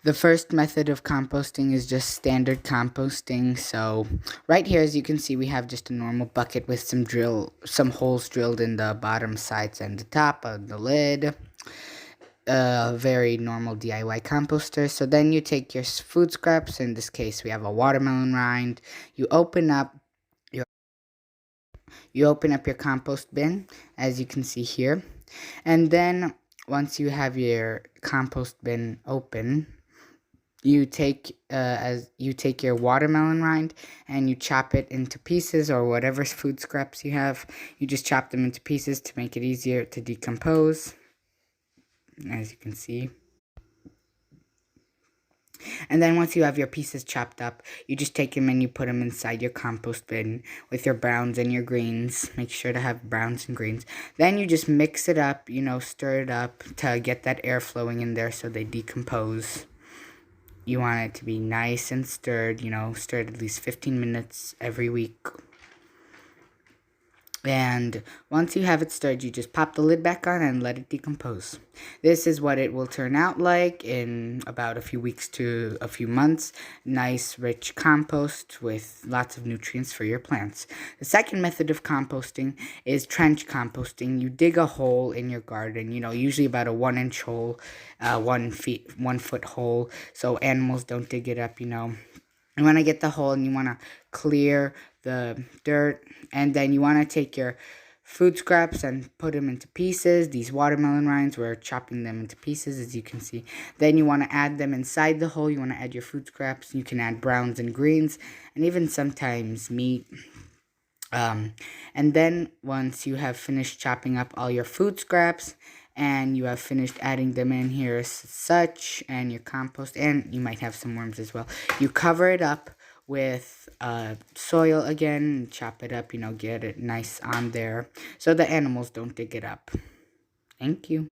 The first method of composting is just standard composting. So right here, as you can see, we have just a normal bucket with some holes drilled in the bottom sides and the top of the lid. A very normal DIY composter. So then you take your food scraps. In this case, we have a watermelon rind. You open up your compost bin, as you can see here, and then once you have your compost bin open, you take your watermelon rind and you chop it into pieces, or whatever food scraps you have. You just chop them into pieces to make it easier to decompose, as you can see. And then once you have your pieces chopped up, you just take them and you put them inside your compost bin with your browns and your greens. Make sure to have browns and greens. Then you just mix it up, stir it up to get that air flowing in there so they decompose. You want it to be nice and stirred, stirred at least 15 minutes every week. And once you have it stirred, you just pop the lid back on and let it decompose. This is what it will turn out like in about a few weeks to a few months. Nice, rich compost with lots of nutrients for your plants. The second method of composting is trench composting. You dig a hole in your garden, usually about a 1-inch hole, 1 foot hole, so animals don't dig it up, You want to get the hole and you want to clear the dirt, and then you want to take your food scraps and put them into pieces. These watermelon rinds, we're chopping them into pieces, as you can see. Then you want to add them inside the hole. You want to add your food scraps. You can add browns and greens, and even sometimes meat. And then once you have finished chopping up all your food scraps and you have finished adding them in here as such, and your compost, and you might have some worms as well, you cover it up with soil again, chop it up, get it nice on there so the animals don't dig it up. Thank you.